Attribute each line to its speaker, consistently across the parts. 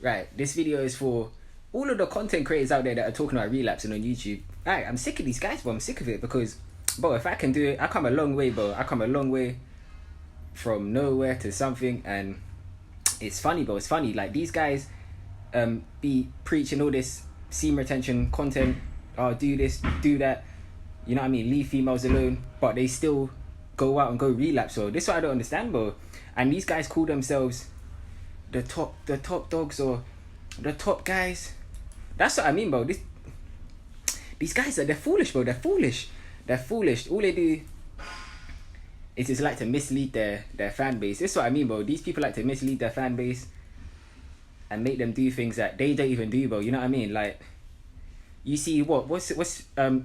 Speaker 1: right, this video is for all of the content creators out there that are talking about relapsing on YouTube. Right, I'm sick of these guys, bro. I'm sick of it because, bro, if I can do it, I come a long way, bro. I come a long way from nowhere to something, and it's funny, bro. It's funny. Like, these guys be preaching all this semen retention content. Oh, do this, do that. You know what I mean? Leave females alone, but they still go out and go relapse. So this is what I don't understand, bro. And these guys call themselves the top dogs or the top guys. That's what I mean, bro. These guys they're foolish, bro. They're foolish. All they do is just like to mislead their fan base. This is what I mean, bro. These people like to mislead their fan base and make them do things that they don't even do, bro. You know what I mean? Like, you see what's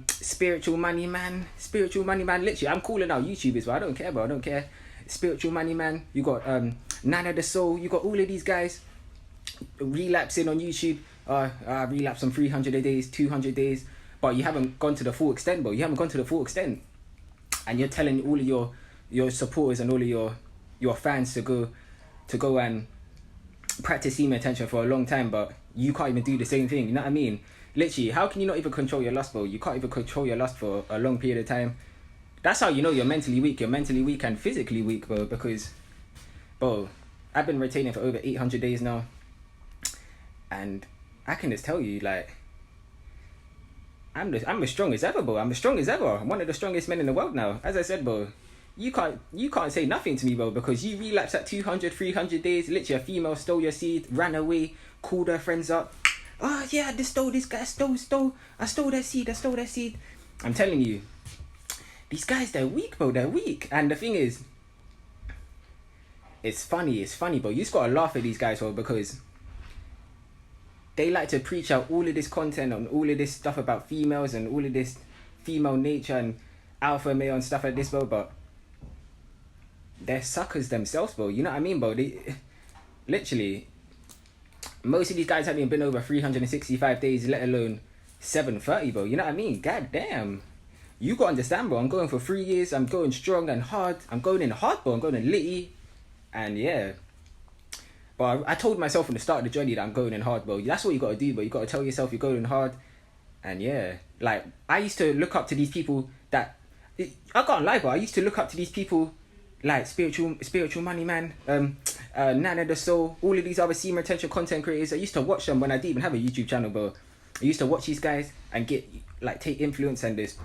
Speaker 1: spiritual money man. Literally, I'm calling out YouTubers, but I don't care, bro. I don't care. Spiritual money man. You got Nana the Soul. You got all of these guys relapsing on YouTube. Relapse on 300 days, 200 days, but you haven't gone to the full extent, bro. You haven't gone to the full extent, and you're telling all of your supporters and all of your fans to go and practice semen retention for a long time, but you can't even do the same thing. You know what I mean? Literally, how can you not even control your lust, bro? You can't even control your lust for a long period of time. That's how you know you're mentally weak. You're mentally weak and physically weak, bro. Because, bro, I've been retaining for over 800 days now, and I can just tell you, like, I'm the strongest ever, bro. I'm the strongest ever. I'm one of the strongest men in the world now. As I said, bro, you can't say nothing to me, bro, because you relapsed at 200, 300 days. Literally, a female stole your seed, ran away, called her friends up. Oh yeah, this guy stole. I stole their seed. I'm telling you, these guys, they're weak, bro. They're weak. And the thing is, it's funny, bro. You just gotta laugh at these guys, bro, because they like to preach out all of this content and all of this stuff about females and all of this female nature and alpha male and stuff like this, bro, but they're suckers themselves, bro. You know what I mean, bro? They literally, most of these guys haven't even been over 365 days, let alone 730, bro. You know what I mean? God damn. You gotta understand, bro. I'm going for 3 years. I'm going strong and hard. I'm going in hard, bro. I'm going in litty. And yeah. But I told myself from the start of the journey that I'm going in hard, bro. That's what you gotta do, bro. You gotta tell yourself you're going hard. And yeah. Like, I used to look up to these people that... I can't lie, bro. I used to look up to these people like Spiritual Money Man, Nana the Soul, all of these other semen retention content creators. I used to watch them when I didn't even have a YouTube channel, bro. I used to watch these guys and take influence and this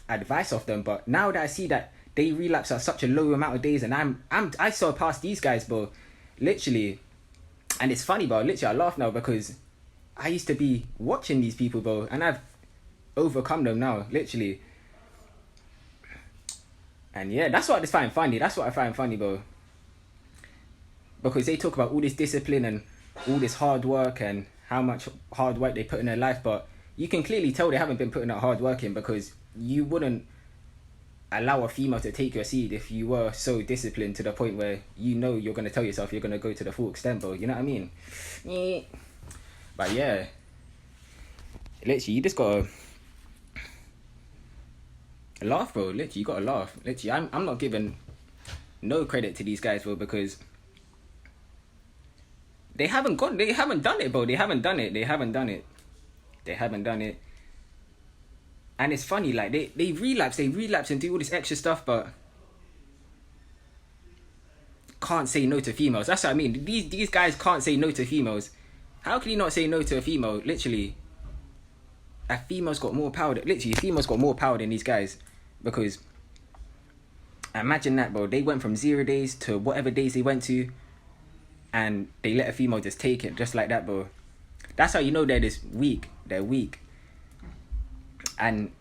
Speaker 1: advice off them. But now that I see that they relapse at such a low amount of days, and I surpassed these guys, bro. Literally. And it's funny, bro. Literally, I laugh now because I used to be watching these people, bro, and I've overcome them now, literally. And yeah, that's what I just find funny. That's what I find funny, bro. Because they talk about all this discipline and all this hard work and how much hard work they put in their life, but you can clearly tell they haven't been putting that hard work in, because you wouldn't allow a female to take your seed if you were so disciplined to the point where you know you're going to tell yourself you're going to go to the full extent, bro. You know what I mean? Yeah. But yeah, literally, you just gotta laugh, bro. Literally, you gotta laugh. Literally, I'm not giving no credit to these guys, bro, because they haven't done it, bro. They haven't done it. And it's funny, like, they relapse and do all this extra stuff, but can't say no to females. That's what I mean. These guys can't say no to females. How can you not say no to a female? Literally, a female's got more power. Literally, a female's got more power than these guys. Because imagine that, bro. They went from 0 days to whatever days they went to, and they let a female just take it just like that, bro. That's how you know they're just weak. They're weak. And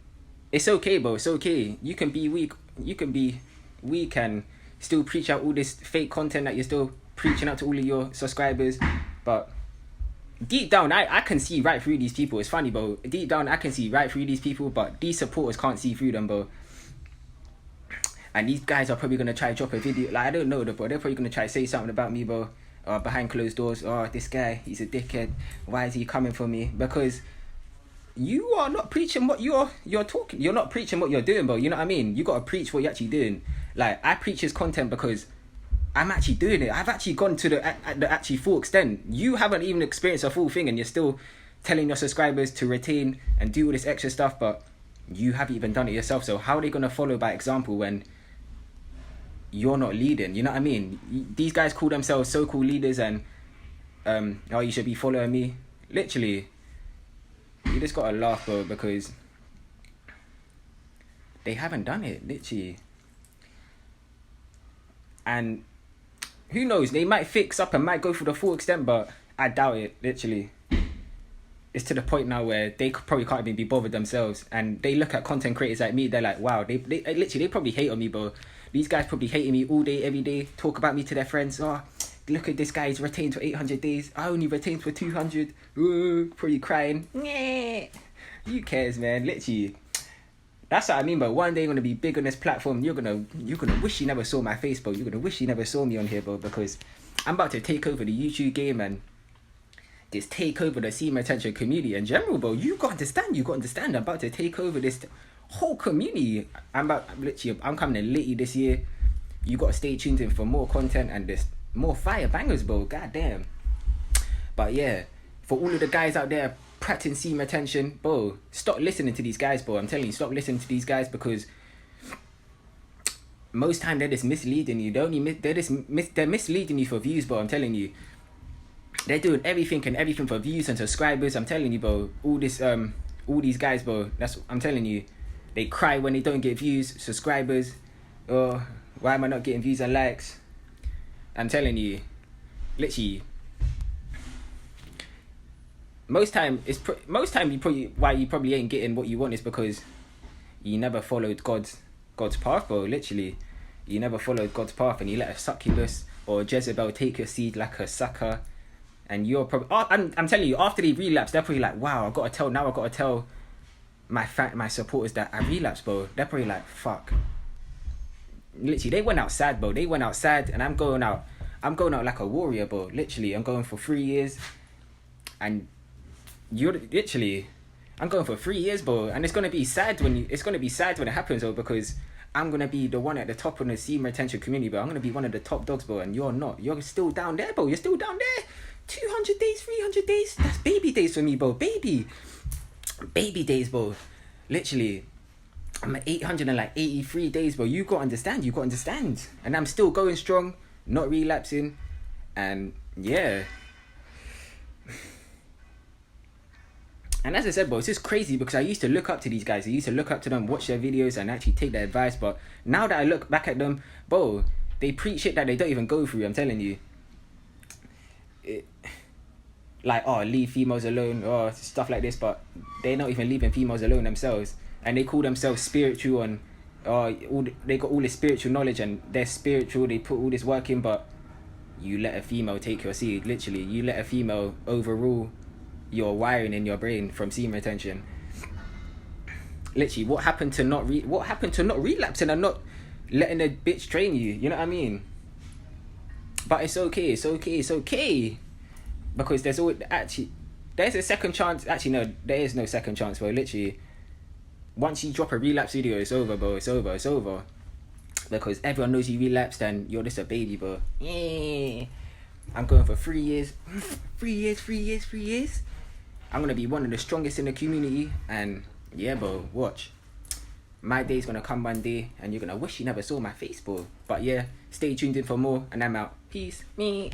Speaker 1: it's okay, bro. It's okay. You can be weak. You can be weak and still preach out all this fake content that you're still preaching out to all of your subscribers. But deep down, I can see right through these people. It's funny, bro. Deep down, I can see right through these people, but these supporters can't see through them, bro. And these guys are probably going to try to drop a video. Like, I don't know, bro. They're probably going to try to say something about me, bro. Behind closed doors. Oh, this guy, he's a dickhead. Why is he coming for me? Because you are not preaching what you're talking. You're not preaching what you're doing, bro. You know what I mean? You got to preach what you're actually doing. Like, I preach his content because I'm actually doing it. I've actually gone to the actually full extent. You haven't even experienced a full thing, and you're still telling your subscribers to retain and do all this extra stuff, but you haven't even done it yourself. So how are they gonna follow by example when you're not leading? You know what I mean? These guys call themselves so-called leaders, and oh, you should be following me. Literally, you just gotta laugh, bro, because they haven't done it, literally. And who knows, they might fix up and might go for the full extent, but I doubt it, literally. It's to the point now where they probably can't even be bothered themselves, and they look at content creators like me, they're like, wow, they literally, they probably hate on me, bro. These guys probably hating me all day, every day, talk about me to their friends. Oh, look at this guy, he's retained for 800 days. I only retained for 200. Ooh, probably crying. Who cares, man? Literally. That's what I mean, but one day you're gonna be big on this platform. You're gonna wish you never saw my face, bro. You're gonna wish you never saw me on here, bro, because I'm about to take over the YouTube game and just take over the Semen retention community in general, bro. You gotta understand. I'm about to take over this whole community. I'm coming in late this year. You gotta stay tuned in for more content and this more fire bangers, bro. God damn. But yeah, for all of the guys out there practicing Semen retention, bro, stop listening to these guys, bro. I'm telling you, stop listening to these guys, because most time they're just misleading you. They're misleading you for views, bro. I'm telling you, they're doing everything for views and subscribers. I'm telling you, bro. All these guys, bro. I'm telling you, they cry when they don't get views, subscribers. Oh, why am I not getting views and likes? I'm telling you, literally. Most time why you probably ain't getting what you want is because you never followed God's path, bro. Literally, you never followed God's path, and you let a succubus or Jezebel take your seed like a sucker, and you're probably. I'm telling you, after they relapse, they're probably like, wow, I gotta tell my supporters that I relapsed, bro. They're probably like, fuck. Literally, they went out sad, bro. They went out sad, and I'm going out like a warrior, bro. Literally, I'm going for 3 years, and you're literally, I'm going for 3 years, bro, and it's gonna be sad when it happens, bro, because I'm gonna be the one at the top of the Semen retention community, bro. I'm gonna be one of the top dogs, bro, and you're not. You're still down there, bro. You're still down there. 200 days, 300 days. That's baby days for me, bro. Baby days, bro. Literally, I'm at 883 days, bro. You gotta understand. And I'm still going strong, not relapsing, and yeah. And as I said, bro, it's just crazy because I used to look up to these guys. I used to look up to them, watch their videos, and actually take their advice. But now that I look back at them, bro, they preach shit that they don't even go through. I'm telling you. Like, oh, leave females alone, or stuff like this. But they're not even leaving females alone themselves. And they call themselves spiritual, and they got all this spiritual knowledge, and they're spiritual. They put all this work in, but you let a female take your seed. Literally, you let a female overrule your wiring in your brain from Semen retention. Literally, what happened to not relapsing and not letting a bitch train you? You know what I mean? But it's okay, because there's a second chance. Actually, no, there is no second chance, bro. Literally, once you drop a relapse video, it's over, bro. It's over. Because everyone knows you relapsed and you're just a baby, bro. Yeah. I'm going for 3 years. 3 years. I'm gonna be one of the strongest in the community, and yeah, bro, watch. My day's gonna come one day, and you're gonna wish you never saw my face, bro. But yeah, stay tuned in for more, and I'm out. Peace. Me.